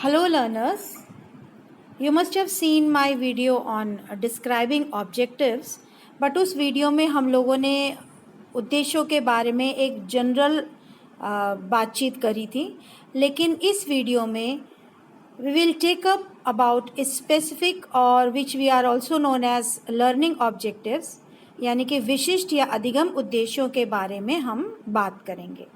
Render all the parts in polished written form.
Hello learners, you must have seen my video on describing objectives, but उस video में हम लोगों ने उद्देश्यों के बारे में एक जनरल बातचीत करी थी, लेकिन इस वीडियो में we will take up about specific or which we are also known as learning objectives, यानी कि विशिष्ट या अधिगम उद्देश्यों के बारे में हम बात करेंगे।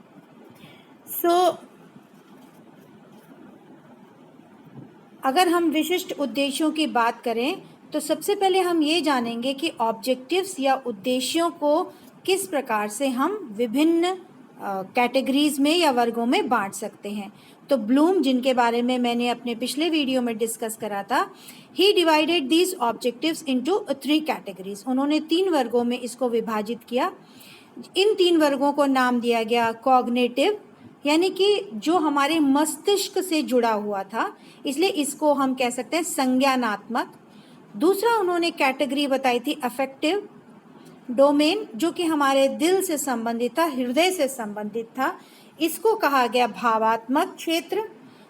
अगर हम विशिष्ट उद्देश्यों की बात करें तो सबसे पहले हम ये जानेंगे कि ऑब्जेक्टिव्स या उद्देश्यों को किस प्रकार से हम विभिन्न कैटेगरीज में या वर्गों में बांट सकते हैं। तो ब्लूम, जिनके बारे में मैंने अपने पिछले वीडियो में डिस्कस करा था, he divided these objectives into 3 categories. उन्होंने 3 वर्गों में इसको विभाजित किया। इन 3 वर्गों को नाम दिया गया कॉग्निटिव, यानी कि जो हमारे मस्तिष्क से जुड़ा हुआ था, इसलिए इसको हम कह सकते हैं संज्ञानात्मक। दूसरा उन्होंने कैटेगरी बताई थी अफेक्टिव डोमेन, जो कि हमारे दिल से संबंधित था, हृदय से संबंधित था, इसको कहा गया भावात्मक क्षेत्र।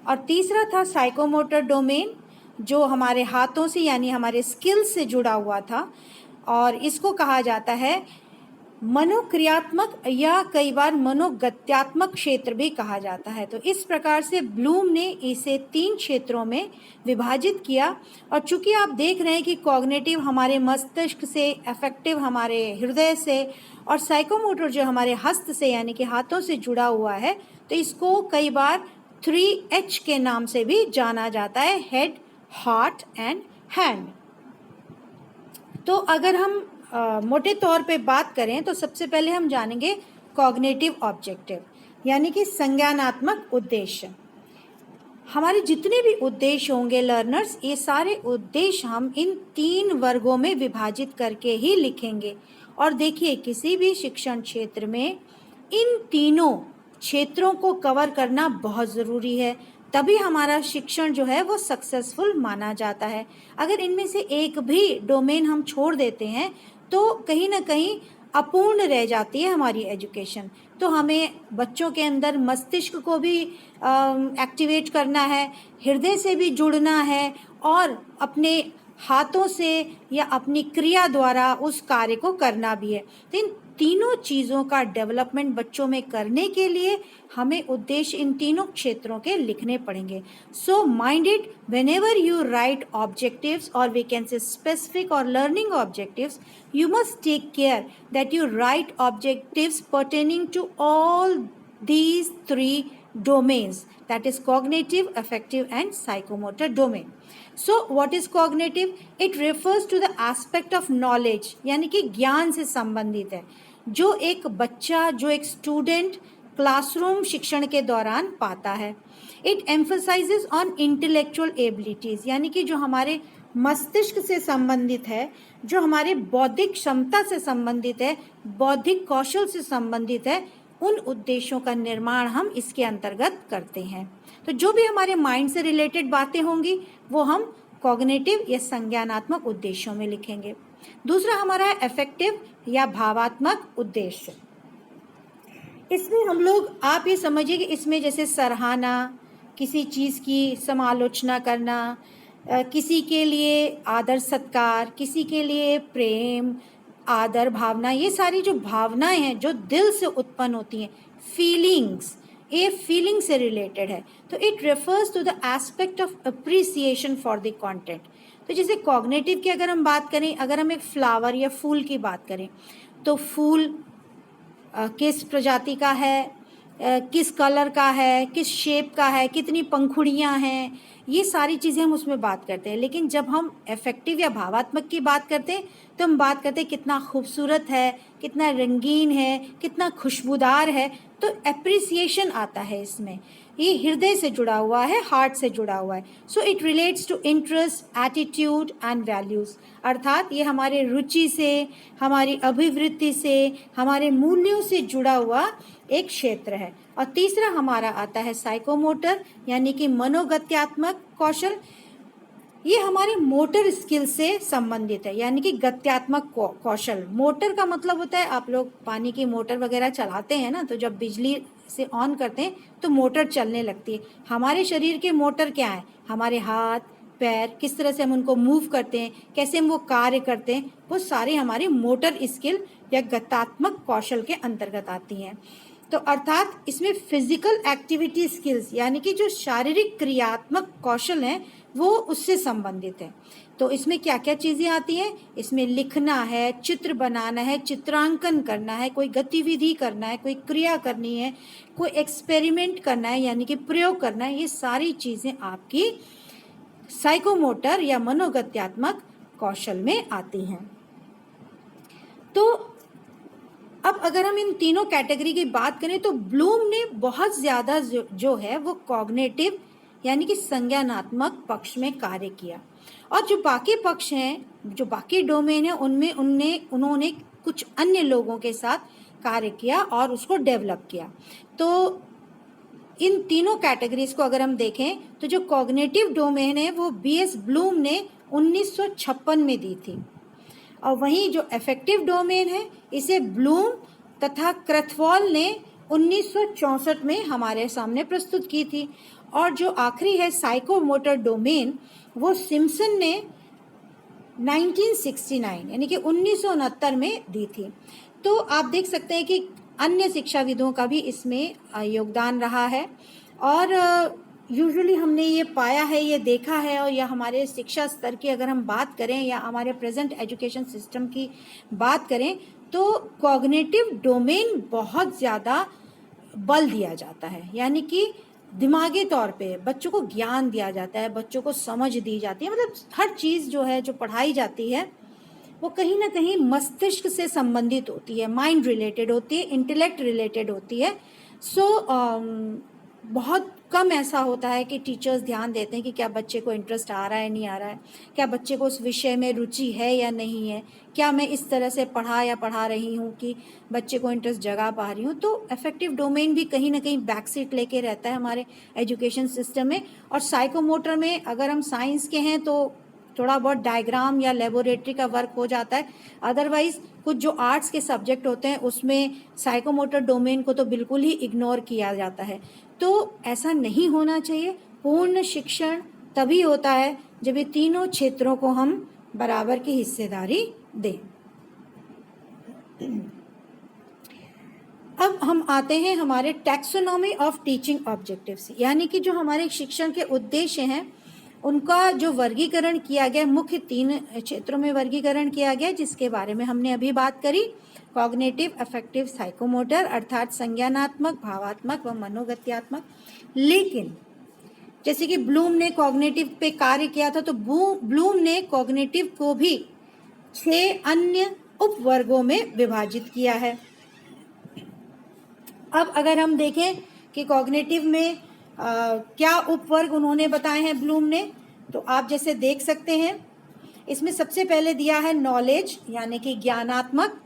और तीसरा था साइकोमोटर डोमेन, जो हमारे हाथों से यानी हमारे स्किल से जुड़ा हुआ था, और इसको कहा जाता है मनोक्रियात्मक या कई बार मनोगत्यात्मक क्षेत्र भी कहा जाता है। तो इस प्रकार से ब्लूम ने इसे 3 क्षेत्रों में विभाजित किया। और चूंकि आप देख रहे हैं कि कॉग्निटिव हमारे मस्तिष्क से, अफेक्टिव हमारे हृदय से, और साइकोमोटर जो हमारे हस्त से यानी कि हाथों से जुड़ा हुआ है, तो इसको कई बार 3H के नाम से भी जाना जाता है, हेड, हार्ट एंड हैंड। तो अगर हम मोटे तौर पे बात करें तो सबसे पहले हम जानेंगे कॉग्निटिव ऑब्जेक्टिव, यानी कि संज्ञानात्मक उद्देश्य। हमारे जितने भी उद्देश्य होंगे लर्नर्स, ये सारे उद्देश्य हम इन 3 वर्गों में विभाजित करके ही लिखेंगे। और देखिए, किसी भी शिक्षण क्षेत्र में इन तीनों क्षेत्रों को कवर करना बहुत ज़रूरी है, तभी हमारा शिक्षण जो है वो सक्सेसफुल माना जाता है। अगर इनमें से एक भी डोमेन हम छोड़ देते हैं तो कहीं ना कहीं अपूर्ण रह जाती है हमारी एजुकेशन। तो हमें बच्चों के अंदर मस्तिष्क को भी एक्टिवेट करना है, हृदय से भी जुड़ना है, और अपने हाथों से या अपनी क्रिया द्वारा उस कार्य को करना भी है। तो इन तीनों चीज़ों का डेवलपमेंट बच्चों में करने के लिए हमें उद्देश्य इन तीनों क्षेत्रों के लिखने पड़ेंगे। So mind it, whenever you write objectives, or we can say specific or learning objectives, you must take care that you write objectives pertaining to all these 3 domains, that is cognitive, affective and psychomotor domain. So what is cognitive? It refers to the aspect of knowledge, यानी कि ज्ञान से संबंधित है, जो एक बच्चा, जो एक स्टूडेंट क्लासरूम शिक्षण के दौरान पाता है। It emphasises on intellectual abilities, यानी कि जो हमारे मस्तिष्क से संबंधित है, जो हमारे बौद्धिक क्षमता से संबंधित है, बौद्धिक कौशल से संबंधित है, उन उद्देश्यों का निर्माण हम इसके अंतर्गत करते हैं। तो जो भी हमारे माइंड से रिलेटेड बातें होंगी वो हम कॉग्निटिव या संज्ञानात्मक उद्देश्यों में लिखेंगे। दूसरा हमारा है अफेक्टिव या भावात्मक उद्देश्य। इसमें हम लोग, आप ये समझिए कि इसमें जैसे सराहना, किसी चीज़ की समालोचना करना, किसी के लिए आदर सत्कार, किसी के लिए प्रेम, आदर भावना, ये सारी जो भावनाएं हैं जो दिल से उत्पन्न होती हैं, फीलिंग्स, ये फीलिंग से रिलेटेड है। तो it refers to the aspect of appreciation for the content. तो जैसे कॉग्निटिव की अगर हम बात करें, अगर हम एक फ्लावर या फूल की बात करें, तो फूल किस प्रजाति का है, किस कलर का है, किस शेप का है, कितनी पंखुड़ियाँ हैं, ये सारी चीज़ें हम उसमें बात करते हैं। लेकिन जब हम अफेक्टिव या भावात्मक की बात करते हैं तो हम बात करते हैं कितना खूबसूरत है, कितना रंगीन है, कितना खुशबूदार है। तो एप्रिसिएशन आता है इसमें, ये हृदय से जुड़ा हुआ है, हार्ट से जुड़ा हुआ है। So it relates to interest, attitude and values, अर्थात ये हमारे रुचि से, हमारी अभिवृत्ति से, हमारे मूल्यों से जुड़ा हुआ एक क्षेत्र है। और तीसरा हमारा आता है साइकोमोटर, यानी कि मनोगत्यात्मक कौशल। ये हमारे मोटर स्किल से संबंधित है, यानी कि गत्यात्मक कौशल। मोटर का मतलब होता है, आप लोग पानी की मोटर वगैरह चलाते हैं ना, तो जब बिजली इसे ऑन करते हैं तो मोटर चलने लगती है। हमारे शरीर के मोटर क्या है? हमारे हाथ पैर, किस तरह से हम उनको मूव करते हैं, कैसे हम वो कार्य करते हैं, वो सारे हमारी मोटर स्किल या गतात्मक कौशल के अंतर्गत आती हैं। तो अर्थात इसमें फिजिकल एक्टिविटी स्किल्स यानी कि जो शारीरिक क्रियात्मक कौशल हैं वो उससे संबंधित है। तो इसमें क्या क्या चीज़ें आती हैं? इसमें लिखना है, चित्र बनाना है, चित्रांकन करना है, कोई गतिविधि करना है, कोई क्रिया करनी है, कोई एक्सपेरिमेंट करना है यानी कि प्रयोग करना है। ये सारी चीज़ें आपकी साइकोमोटर या मनोगत्यात्मक कौशल में आती हैं। तो अब अगर हम इन तीनों कैटेगरी की बात करें तो ब्लूम ने बहुत ज़्यादा जो है वो कॉग्निटिव यानी कि संज्ञानात्मक पक्ष में कार्य किया, और जो बाकी पक्ष हैं, जो बाकी डोमेन है, उनमें उन्होंने कुछ अन्य लोगों के साथ कार्य किया और उसको डेवलप किया। तो इन तीनों कैटेगरीज को अगर हम देखें तो जो कॉग्निटिव डोमेन है वो बीएस ब्लूम ने 1956 में दी थी, और वहीं जो अफेक्टिव डोमेन है इसे ब्लूम तथा क्रथवॉल ने 1964 में हमारे सामने प्रस्तुत की थी, और जो आखिरी है साइकोमोटर डोमेन वो सिम्पसन ने 1969 यानी कि 1969 में दी थी। तो आप देख सकते हैं कि अन्य शिक्षाविदों का भी इसमें योगदान रहा है, और यूजुअली हमने ये पाया है, ये देखा है, और या हमारे शिक्षा स्तर की अगर हम बात करें या हमारे प्रेजेंट एजुकेशन सिस्टम की बात करें तो कॉग्निटिव डोमेन बहुत ज़्यादा बल दिया जाता है, यानी कि दिमागी तौर पे बच्चों को ज्ञान दिया जाता है, बच्चों को समझ दी जाती है, मतलब हर चीज़ जो है जो पढ़ाई जाती है वो कहीं ना कहीं मस्तिष्क से संबंधित होती है, माइंड रिलेटेड होती है, इंटेलेक्ट रिलेटेड होती है। सो बहुत कम ऐसा होता है कि टीचर्स ध्यान देते हैं कि क्या बच्चे को इंटरेस्ट आ रहा है नहीं आ रहा है, क्या बच्चे को उस विषय में रुचि है या नहीं है, क्या मैं इस तरह से पढ़ा रही हूँ कि बच्चे को इंटरेस्ट जगा पा रही हूँ। तो अफेक्टिव डोमेन भी कहीं ना कहीं बैक सीट लेके रहता है हमारे एजुकेशन सिस्टम में। और साइकोमोटर में अगर हम साइंस के हैं तो थोड़ा बहुत डायग्राम या लेबोरेटरी का वर्क हो जाता है, अदरवाइज कुछ जो आर्ट्स के सब्जेक्ट होते हैं उसमें साइकोमोटर डोमेन को तो बिल्कुल ही इग्नोर किया जाता है। तो ऐसा नहीं होना चाहिए। पूर्ण शिक्षण तभी होता है जब ये तीनों क्षेत्रों को हम बराबर की हिस्सेदारी दें। अब हम आते हैं हमारे टैक्सोनॉमी ऑफ टीचिंग ऑब्जेक्टिव्स, यानी कि जो हमारे शिक्षण के उद्देश्य हैं उनका जो वर्गीकरण किया गया, मुख्य 3 क्षेत्रों में वर्गीकरण किया गया जिसके बारे में हमने अभी बात करी। कॉग्निटिव, अफेक्टिव, साइकोमोटर अर्थात संज्ञानात्मक, भावात्मक व मनोगत्यात्मक। लेकिन जैसे कि ब्लूम ने कॉग्निटिव पे कार्य किया था तो ब्लूम ने कॉग्निटिव को भी 6 अन्य उपवर्गों में विभाजित किया है। अब अगर हम देखें कि कॉग्निटिव में क्या उपवर्ग उन्होंने बताए हैं ब्लूम ने, तो आप जैसे देख सकते हैं इसमें सबसे पहले दिया है नॉलेज यानी कि ज्ञानात्मक,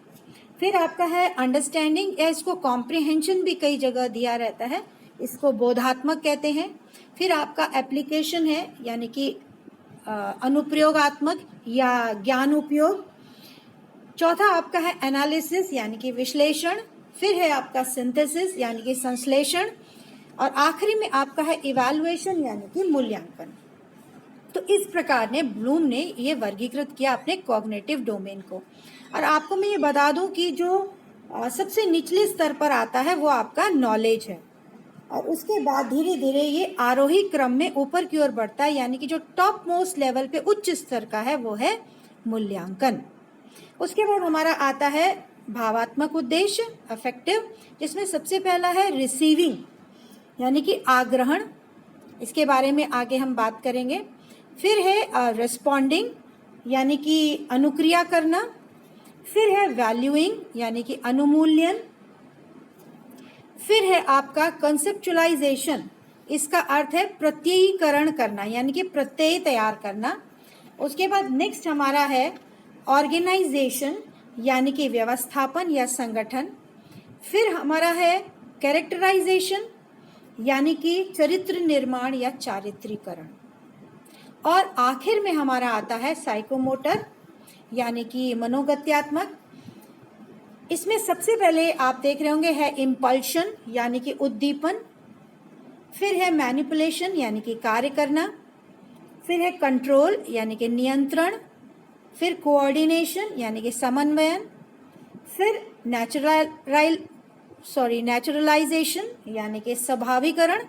फिर आपका है अंडरस्टैंडिंग या इसको कॉम्प्रिहेंशन भी कई जगह दिया रहता है, इसको बोधात्मक कहते हैं, फिर आपका एप्लीकेशन है यानी कि अनुप्रयोगात्मक या ज्ञान उपयोग, चौथा आपका है एनालिसिस यानी कि विश्लेषण, फिर है आपका सिंथेसिस यानी कि संश्लेषण, और आखिरी में आपका है इवैल्यूएशन यानी कि मूल्यांकन। तो इस प्रकार ने ब्लूम ने ये वर्गीकृत किया अपने कॉग्निटिव डोमेन को। और आपको मैं ये बता दूं कि जो सबसे निचले स्तर पर आता है वो आपका नॉलेज है, और उसके बाद धीरे धीरे ये आरोही क्रम में ऊपर की ओर बढ़ता है, यानी कि जो टॉप मोस्ट लेवल पे उच्च स्तर का है वो है मूल्यांकन। उसके बाद हमारा आता है भावात्मक उद्देश्य, अफेक्टिव, जिसमें सबसे पहला है रिसीविंग यानी कि आग्रहण, इसके बारे में आगे हम बात करेंगे। फिर है रिस्पॉन्डिंग यानी कि अनुक्रिया करना, फिर है वैल्यूइंग यानी कि अनुमूल्यन, फिर है आपका कंसेप्चुअलाइजेशन, इसका अर्थ है प्रत्ययीकरण करना यानी कि प्रत्यय तैयार करना। उसके बाद नेक्स्ट हमारा है ऑर्गेनाइजेशन यानी कि व्यवस्थापन या संगठन, फिर हमारा है कैरेक्टराइजेशन यानी कि चरित्र निर्माण या चारित्रीकरण, और आखिर में हमारा आता है साइकोमोटर यानी कि मनोगत्यात्मक, इसमें सबसे पहले आप देख रहे होंगे है इम्पल्शन यानी कि उद्दीपन, फिर है मैनिपुलेशन यानी कि कार्य करना, फिर है कंट्रोल यानी कि नियंत्रण, फिर कोऑर्डिनेशन यानी कि समन्वयन, फिर नेचुरलाइजेशन यानी कि स्वाभाविकरण,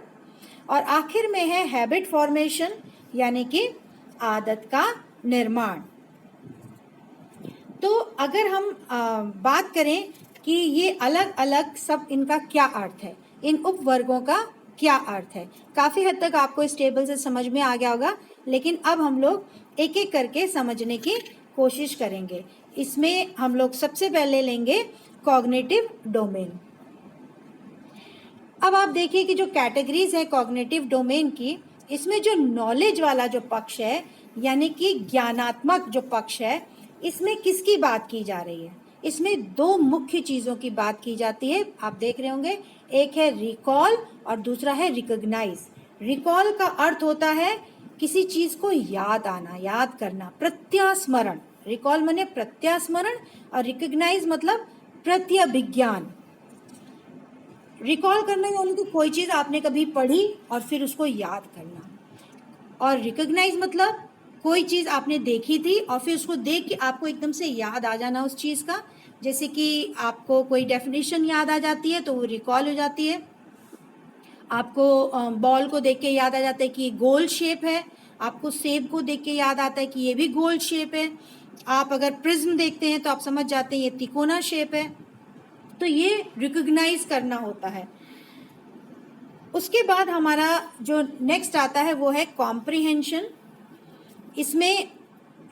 और आखिर में है हैबिट फॉर्मेशन यानी कि आदत का निर्माण। तो अगर हम बात करें कि ये अलग अलग सब इनका क्या अर्थ है, इन उपवर्गों का क्या अर्थ है, काफ़ी हद तक आपको इस टेबल से समझ में आ गया होगा, लेकिन अब हम लोग एक एक करके समझने की कोशिश करेंगे। इसमें हम लोग सबसे पहले लेंगे कॉग्निटिव डोमेन। अब आप देखिए कि जो कैटेगरीज है कॉग्निटिव डोमेन की, इसमें जो नॉलेज वाला जो पक्ष है यानी कि ज्ञानात्मक जो पक्ष है, इसमें किसकी बात की जा रही है? इसमें दो मुख्य चीज़ों की बात की जाती है, आप देख रहे होंगे, एक है रिकॉल और दूसरा है रिकॉग्नाइज। रिकॉल का अर्थ होता है किसी चीज़ को याद आना, याद करना, प्रत्यास्मरण। रिकॉल माने प्रत्यास्मरण और रिकॉग्नाइज मतलब प्रत्यभिज्ञान। रिकॉल करना यानी कि कोई चीज़ आपने कभी पढ़ी और फिर उसको याद करना, और रिकॉग्नाइज मतलब कोई चीज़ आपने देखी थी और फिर उसको देख के आपको एकदम से याद आ जाना उस चीज़ का। जैसे कि आपको कोई डेफिनेशन याद आ जाती है तो वो रिकॉल हो जाती है। आपको बॉल को देख के याद आ जाता है कि ये गोल शेप है, आपको सेब को देख के याद आता है कि ये भी गोल शेप है। आप अगर प्रिज्म देखते हैं तो आप समझ जाते हैं ये तिकोना शेप है। तो ये रिकॉग्नाइज करना होता है। उसके बाद हमारा जो नेक्स्ट आता है वो है कॉम्प्रिहेंशन। इसमें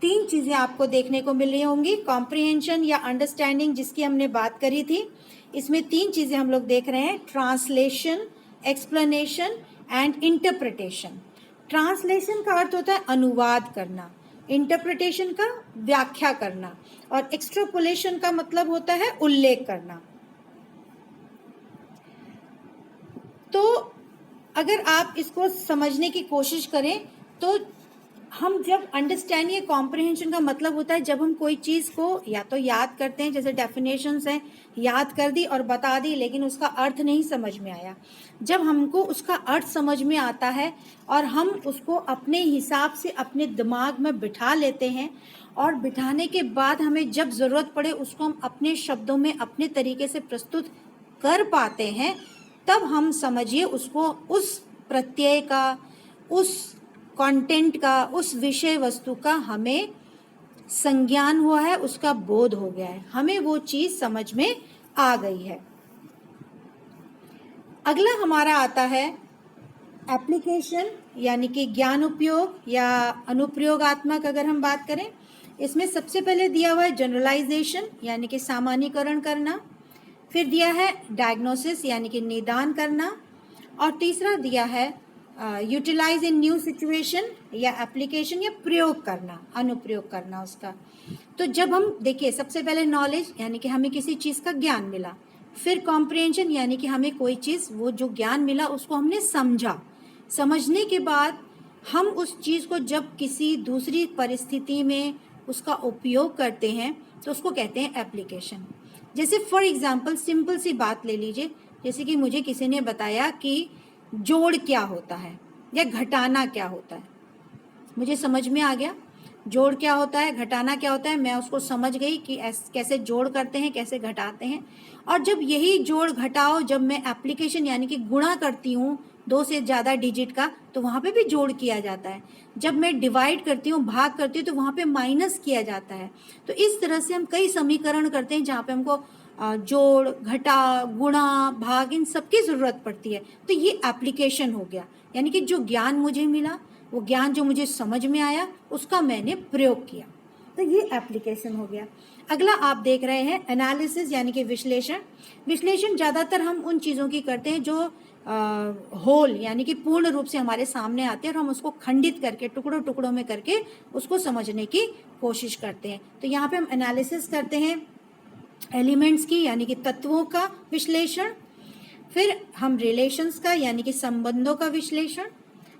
तीन चीज़ें आपको देखने को मिल रही होंगी। कॉम्प्रिहेंशन या अंडरस्टैंडिंग जिसकी हमने बात करी थी, इसमें तीन चीज़ें हम लोग देख रहे हैं, translation, explanation and interpretation. Translation का अर्थ होता है अनुवाद करना, इंटरप्रिटेशन का व्याख्या करना, और एक्सट्रापोलेशन का मतलब होता है उल्लेख करना। तो अगर आप इसको समझने की कोशिश करें तो हम जब अंडरस्टैंड, ये कॉम्प्रिहेंशन का मतलब होता है जब हम कोई चीज़ को या तो याद करते हैं, जैसे डेफिनेशंस हैं, याद कर दी और बता दी लेकिन उसका अर्थ नहीं समझ में आया। जब हमको उसका अर्थ समझ में आता है और हम उसको अपने हिसाब से अपने दिमाग में बिठा लेते हैं, और बिठाने के बाद हमें जब ज़रूरत पड़े उसको हम अपने शब्दों में अपने तरीके से प्रस्तुत कर पाते हैं, तब हम समझिए उसको, उस प्रत्यय का, उस कंटेंट का, उस विषय वस्तु का हमें संज्ञान हुआ है, उसका बोध हो गया है, हमें वो चीज़ समझ में आ गई है। अगला हमारा आता है एप्लीकेशन यानी कि ज्ञान उपयोग या अनुप्रयोगात्मक। अगर हम बात करें, इसमें सबसे पहले दिया हुआ है जनरलाइजेशन यानी कि सामान्यीकरण करना, फिर दिया है डायग्नोसिस यानी कि निदान करना, और तीसरा दिया है यूटिलाइज इन न्यू सिचुएशन या एप्लीकेशन या प्रयोग करना, अनुप्रयोग करना उसका। तो जब हम देखिए, सबसे पहले नॉलेज यानी कि हमें किसी चीज़ का ज्ञान मिला, फिर कॉम्प्रिहेंशन यानी कि हमें कोई चीज़, वो जो ज्ञान मिला उसको हमने समझा, समझने के बाद हम उस चीज़ को जब किसी दूसरी परिस्थिति में उसका उपयोग करते हैं तो उसको कहते हैं एप्लीकेशन। जैसे फॉर एग्जांपल सिंपल सी बात ले लीजिए, जैसे कि मुझे किसी ने बताया कि जोड़ क्या होता है या घटाना क्या होता है, मुझे समझ में आ गया जोड़ क्या होता है, घटाना क्या होता है, मैं उसको समझ गई कि कैसे जोड़ करते हैं, कैसे घटाते हैं। और जब यही जोड़ घटाओ जब मैं एप्लीकेशन यानी कि गुणा करती हूँ दो से ज़्यादा डिजिट का, तो वहाँ पे भी जोड़ किया जाता है। जब मैं डिवाइड करती हूँ, भाग करती हूँ, तो वहाँ पे माइनस किया जाता है। तो इस तरह से हम कई समीकरण करते हैं जहाँ पे हमको जोड़, घटा, गुणा, भाग, इन सब की ज़रूरत पड़ती है। तो ये एप्लीकेशन हो गया, यानी कि जो ज्ञान मुझे मिला, वो ज्ञान जो मुझे समझ में आया, उसका मैंने प्रयोग किया, तो ये एप्लीकेशन हो गया। अगला आप देख रहे हैं एनालिसिस यानी कि विश्लेषण। विश्लेषण ज़्यादातर हम उन चीज़ों की करते हैं जो होल यानी कि पूर्ण रूप से हमारे सामने आते हैं, और हम उसको खंडित करके, टुकड़ों टुकड़ों में करके उसको समझने की कोशिश करते हैं। तो यहाँ पे हम एनालिसिस करते हैं एलिमेंट्स की यानी कि तत्वों का विश्लेषण, फिर हम रिलेशंस का यानी कि संबंधों का विश्लेषण,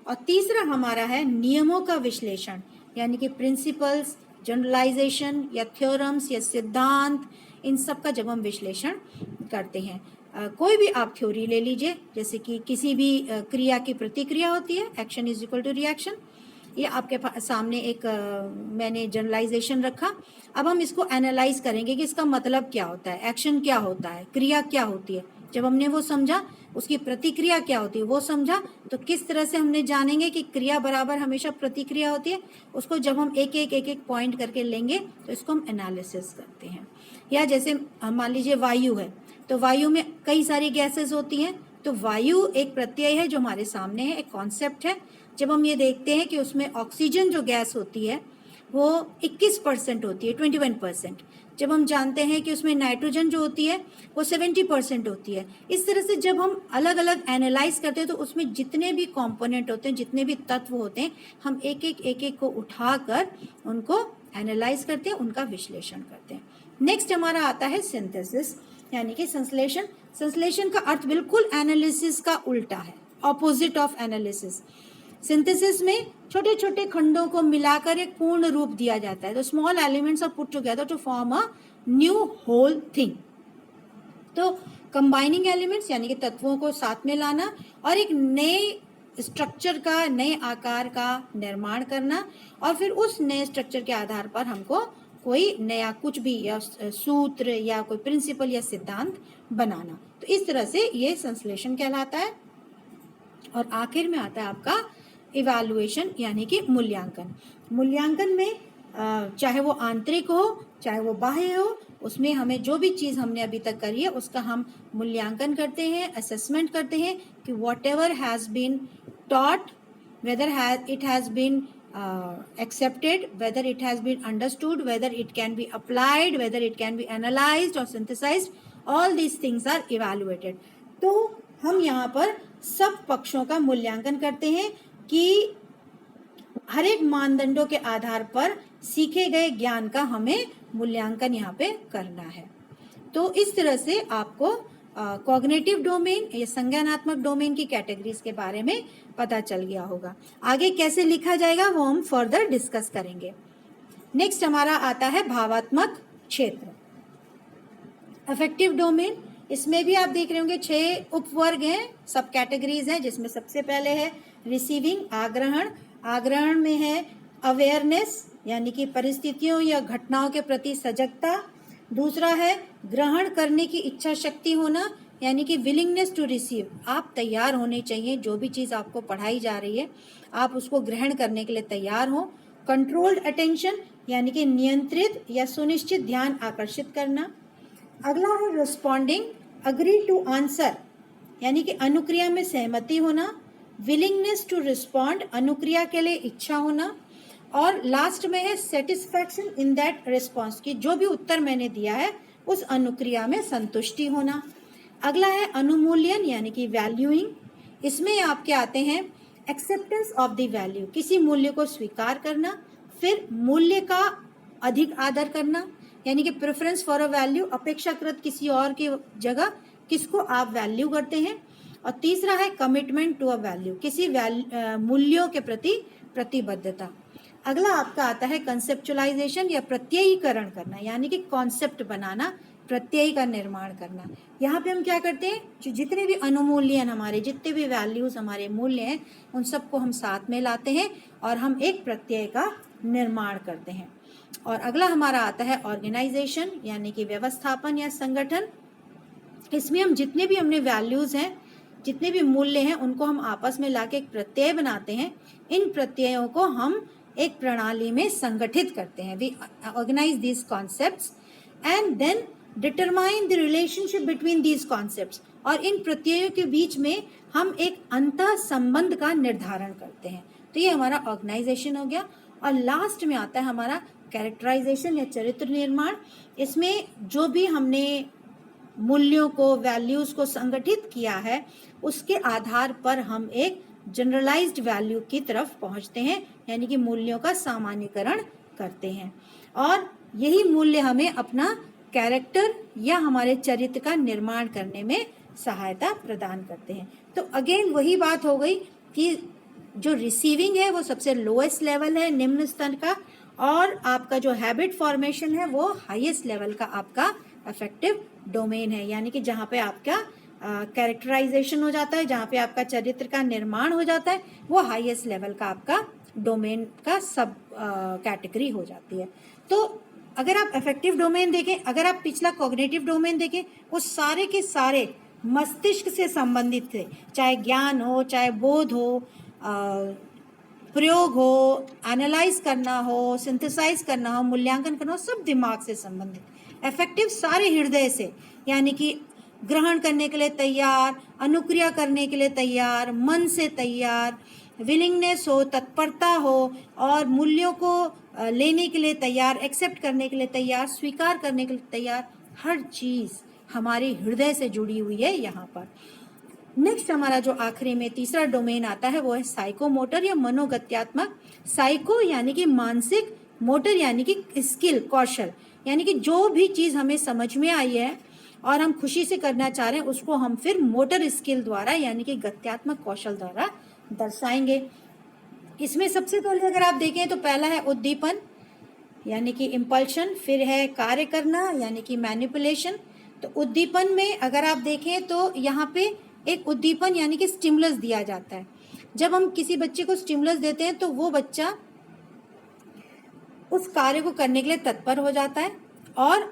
और तीसरा हमारा है नियमों का विश्लेषण यानी कि प्रिंसिपल्स, जनरलाइजेशन या थ्योरम्स या सिद्धांत, इन सब का जब हम विश्लेषण करते हैं। कोई भी आप थ्योरी ले लीजिए, जैसे कि किसी भी क्रिया की प्रतिक्रिया होती है, action is equal to reaction. ये आपके सामने एक मैंने जनरलाइजेशन रखा। अब हम इसको एनालाइज करेंगे कि इसका मतलब क्या होता है, एक्शन क्या होता है, क्रिया क्या होती है। जब हमने वो समझा, उसकी प्रतिक्रिया क्या होती है वो समझा, तो किस तरह से हमने जानेंगे कि क्रिया बराबर हमेशा प्रतिक्रिया होती है। उसको जब हम एक एक पॉइंट करके लेंगे तो इसको हम एनालिसिस करते हैं। या जैसे मान लीजिए वायु है, तो वायु में कई सारी गैसेस होती हैं, तो वायु एक प्रत्यय है जो हमारे सामने है, एक कॉन्सेप्ट है। जब हम ये देखते हैं कि उसमें ऑक्सीजन जो गैस होती है वो 21% होती है, 21%। जब हम जानते हैं कि उसमें नाइट्रोजन जो होती है वो 70% होती है। इस तरह से जब हम अलग अलग एनालाइज करते हैं तो उसमें जितने भी कंपोनेंट होते हैं, जितने भी तत्व होते हैं, हम एक एक को उठाकर उनको एनालाइज करते हैं, उनका विश्लेषण करते हैं। नेक्स्ट हमारा आता है सिंथेसिस, यानी कि संश्लेषण। संश्लेषण का अर्थ बिल्कुल एनालिसिस का उल्टा है, ऑपोजिट ऑफ एनालिसिस। सिंथेसिस में छोटे छोटे खंडों को मिलाकर एक पूर्ण रूप दिया जाता है। तो small elements are put together to form a new whole thing. तो कंबाइनिंग एलिमेंट्स यानी कि तत्वों को साथ में लाना और एक नए स्ट्रक्चर का, नए आकार का निर्माण करना, और फिर उस नए स्ट्रक्चर के आधार पर हमको कोई नया कुछ भी या सूत्र या कोई प्रिंसिपल या सिद्धांत बनाना। तो इस तरह से ये संश्लेषण कहलाता है। और आखिर में आता है आपका इवैल्यूएशन यानी कि मूल्यांकन। मूल्यांकन में चाहे वो आंतरिक हो चाहे वो बाह्य हो, उसमें हमें जो भी चीज़ हमने अभी तक करी है उसका हम मूल्यांकन करते हैं, असेसमेंट करते हैं कि whatever has been taught, whether it has been accepted, whether it has been understood, whether it can be applied, whether it can be analyzed or synthesized, all these things are evaluated. तो हम यहाँ पर सब पक्षों का मूल्यांकन करते हैं कि हर एक मानदंडों के आधार पर सीखे गए ज्ञान का हमें मूल्यांकन यहाँ पे करना है। तो इस तरह से आपको कॉग्निटिव डोमेन या संज्ञानात्मक डोमेन की कैटेगरीज के बारे में पता चल गया होगा। आगे कैसे लिखा जाएगा वो हम फर्दर डिस्कस करेंगे। नेक्स्ट हमारा आता है भावात्मक क्षेत्र, अफेक्टिव डोमेन। इसमें भी आप देख रहे होंगे 6 उपवर्ग हैं, सब कैटेगरीज हैं, जिसमें सबसे पहले है रिसीविंग, आग्रहण। आग्रहण में है अवेयरनेस यानी कि परिस्थितियों या घटनाओं के प्रति सजगता। दूसरा है ग्रहण करने की इच्छा शक्ति होना यानी कि विलिंगनेस टू रिसीव, आप तैयार होने चाहिए, जो भी चीज़ आपको पढ़ाई जा रही है आप उसको ग्रहण करने के लिए तैयार हो। कंट्रोल्ड अटेंशन यानी कि नियंत्रित या सुनिश्चित ध्यान आकर्षित करना। अगला है रिस्पॉन्डिंग, अग्री टू आंसर यानी कि अनुक्रिया में सहमति होना। विलिंगनेस टू रिस्पॉन्ड, अनुक्रिया के लिए इच्छा होना। और लास्ट में है सेटिस्फैक्शन इन दैट रिस्पॉन्स, की जो भी उत्तर मैंने दिया है उस अनुक्रिया में संतुष्टि होना। अगला है अनुमूल्यन यानी कि वैल्यूइंग। इसमें आपके आते हैं एक्सेप्टेंस ऑफ द वैल्यू, किसी मूल्य को स्वीकार करना। फिर मूल्य का अधिक आदर करना यानी कि प्रेफरेंस फॉर अ वैल्यू, अपेक्षाकृत किसी और की जगह किसको आप वैल्यू करते हैं। और तीसरा है कमिटमेंट टू अ वैल्यू, किसी मूल्यों के प्रति प्रतिबद्धता। अगला आपका आता है कंसेप्चुलाइजेशन या प्रत्ययीकरण करना यानी कि कॉन्सेप्ट बनाना, प्रत्यय का निर्माण करना। यहाँ पे हम क्या करते हैं, जो जितने भी अनुमूल्यन हमारे, जितने भी वैल्यूज हमारे मूल्य हैं, उन सबको हम साथ में लाते हैं और हम एक प्रत्यय का निर्माण करते हैं। और अगला हमारा आता है ऑर्गेनाइजेशन यानी कि व्यवस्थापन या संगठन। इसमें हम जितने भी हमने वैल्यूज हैं, जितने भी मूल्य हैं, उनको हम आपस में लाके एक प्रत्यय बनाते हैं। इन प्रत्ययों को हम एक प्रणाली में संगठित करते हैं। We organize these concepts and then determine the relationship between these concepts, और इन प्रत्ययों के बीच में हम एक अंतः संबंध का निर्धारण करते हैं। तो ये हमारा ऑर्गेनाइजेशन हो गया। और लास्ट में आता है हमारा कैरेक्टराइजेशन या चरित्र निर्माण। इसमें जो भी हमने मूल्यों को, वैल्यूज को संगठित किया है, उसके आधार पर हम एक जनरलाइज्ड वैल्यू की तरफ पहुंचते हैं यानी कि मूल्यों का सामान्यीकरण करते हैं। और यही मूल्य हमें अपना कैरेक्टर या हमारे चरित्र का निर्माण करने में सहायता प्रदान करते हैं। तो अगेन वही बात हो गई कि जो रिसीविंग है वो सबसे लोएस्ट लेवल है, निम्न स्तर का, और आपका जो हैबिट फॉर्मेशन है वो हाईएस्ट लेवल का आपका अफेक्टिव डोमेन है, यानी कि जहाँ पे आपका कैरेक्टराइजेशन हो जाता है, जहाँ पे आपका चरित्र का निर्माण हो जाता है, वो हाईएस्ट लेवल का आपका डोमेन का सब कैटेगरी हो जाती है। तो अगर आप अफेक्टिव डोमेन देखें, अगर आप पिछला कॉग्निटिव डोमेन देखें, वो सारे के सारे मस्तिष्क से संबंधित थे, चाहे ज्ञान हो, चाहे बोध हो, प्रयोग हो, एनालाइज करना हो, सिंथेसाइज करना हो, मूल्यांकन करना हो, सब दिमाग से संबंधित। अफेक्टिव सारे हृदय से, यानी कि ग्रहण करने के लिए तैयार, अनुक्रिया करने के लिए तैयार, मन से तैयार, विलिंगनेस हो, तत्परता हो, और मूल्यों को लेने के लिए तैयार, एक्सेप्ट करने के लिए तैयार, स्वीकार करने के लिए तैयार, हर चीज़ हमारे हृदय से जुड़ी हुई है यहाँ पर। नेक्स्ट हमारा जो आखिरी में तीसरा डोमेन आता है वो है साइकोमोटर या मनोगत्यात्मक। साइको यानी कि मानसिक, मोटर यानी कि स्किल, कौशल, यानी कि जो भी चीज़ हमें समझ में आई है और हम खुशी से करना चाह रहे हैं उसको हम फिर मोटर स्किल द्वारा यानी कि गत्यात्मक कौशल द्वारा दर्शाएंगे। इसमें सबसे पहले अगर आप देखें तो पहला है उद्दीपन यानी कि इम्पल्शन, फिर है कार्य करना यानी कि मैनिपुलेशन। तो उद्दीपन में अगर आप देखें तो यहाँ पे एक उद्दीपन यानी कि स्टिमुलस दिया जाता है। जब हम किसी बच्चे को स्टिमुलस देते हैं तो वो बच्चा उस कार्य को करने के लिए तत्पर हो जाता है और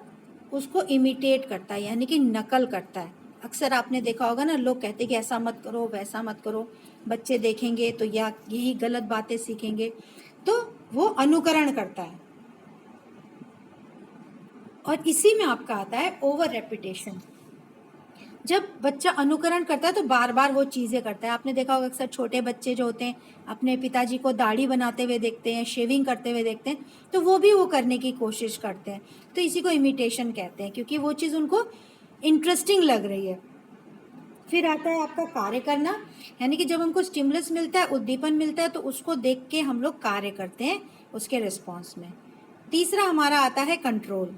उसको इमिटेट करता है यानी कि नकल करता है। अक्सर आपने देखा होगा ना, लोग कहते हैं कि ऐसा मत करो, वैसा मत करो, बच्चे देखेंगे तो या यही गलत बातें सीखेंगे, तो वो अनुकरण करता है। और इसी में आपका आता है ओवर रेपिटेशन। जब बच्चा अनुकरण करता है तो बार बार वो चीज़ें करता है। आपने देखा होगा अक्सर छोटे बच्चे जो होते हैं अपने पिताजी को दाढ़ी बनाते हुए देखते हैं, शेविंग करते हुए देखते हैं, तो वो भी वो करने की कोशिश करते हैं। तो इसी को इमिटेशन कहते हैं, क्योंकि वो चीज़ उनको इंटरेस्टिंग लग रही है। फिर आता है आपका कार्य करना, यानी कि जब हमको स्टिमुलस मिलता है, उद्दीपन मिलता है, तो उसको देख के हम लोग कार्य करते हैं उसके रिस्पॉन्स में। तीसरा हमारा आता है कंट्रोल।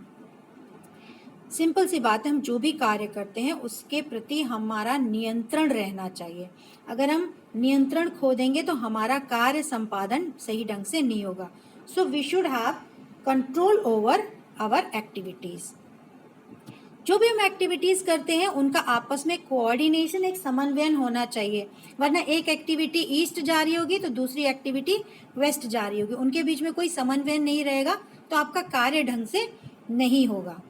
सिंपल सी बात है, हम जो भी कार्य करते हैं उसके प्रति हमारा नियंत्रण रहना चाहिए। अगर हम नियंत्रण खो देंगे तो हमारा कार्य संपादन सही ढंग से नहीं होगा। So we should have control over our activities. जो भी हम एक्टिविटीज़ करते हैं उनका आपस में कोऑर्डिनेशन, एक समन्वयन होना चाहिए, वरना एक एक्टिविटी ईस्ट जा रही होगी तो दूसरी एक्टिविटी वेस्ट जा रही होगी, उनके बीच में कोई समन्वय नहीं रहेगा तो आपका कार्य ढंग से नहीं होगा।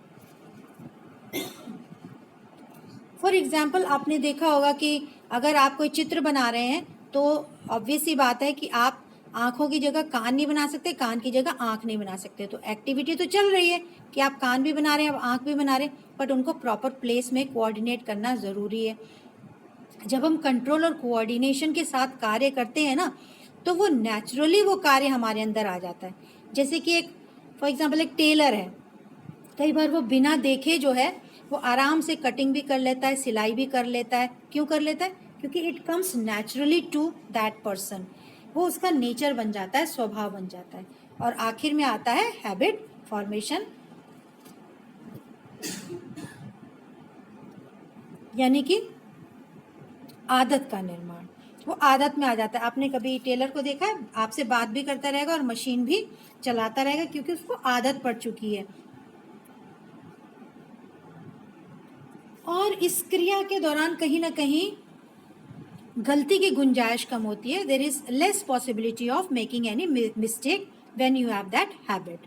फॉर एग्जाम्पल आपने देखा होगा कि अगर आप कोई चित्र बना रहे हैं तो ऑब्वियस सी बात है कि आप आँखों की जगह कान नहीं बना सकते, कान की जगह आँख नहीं बना सकते। तो एक्टिविटी तो चल रही है कि आप कान भी बना रहे हैं, आप आँख भी बना रहे हैं, बट उनको प्रॉपर प्लेस में कोऑर्डिनेट करना ज़रूरी है। जब हम कंट्रोल और कोऑर्डिनेशन के साथ कार्य करते हैं ना, तो वो नेचुरली वो कार्य हमारे अंदर आ जाता है। जैसे कि एक फॉर एग्जाम्पल एक टेलर है, कई बार वो बिना देखे जो है वो आराम से कटिंग भी कर लेता है, सिलाई भी कर लेता है। क्यों कर लेता है? क्योंकि it comes naturally to that person, वो उसका नेचर बन जाता है, स्वभाव बन जाता है। और आखिर में आता है हैबिट फॉर्मेशन, यानी कि आदत का निर्माण। वो आदत में आ जाता है। आपने कभी टेलर को देखा है? आपसे बात भी करता रहेगा और मशीन भी चलाता रहेगा, क्योंकि उसको आदत पड़ चुकी है। और इस क्रिया के दौरान कहीं ना कहीं गलती की गुंजाइश कम होती है। There is less possibility of making any mistake when you have that habit.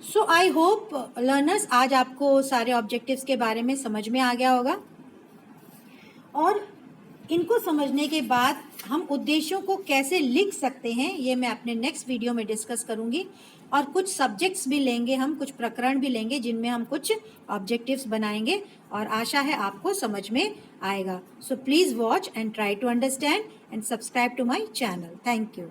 So I hope learners, आज आपको सारे ऑब्जेक्टिव्स के बारे में समझ में आ गया होगा, और इनको समझने के बाद हम उद्देश्यों को कैसे लिख सकते हैं ये मैं अपने नेक्स्ट वीडियो में डिस्कस करूंगी। और कुछ सब्जेक्ट्स भी लेंगे, हम कुछ प्रकरण भी लेंगे जिनमें हम कुछ ऑब्जेक्टिव्स बनाएंगे, और आशा है आपको समझ में आएगा। So please watch and try to understand and subscribe to my channel. Thank you.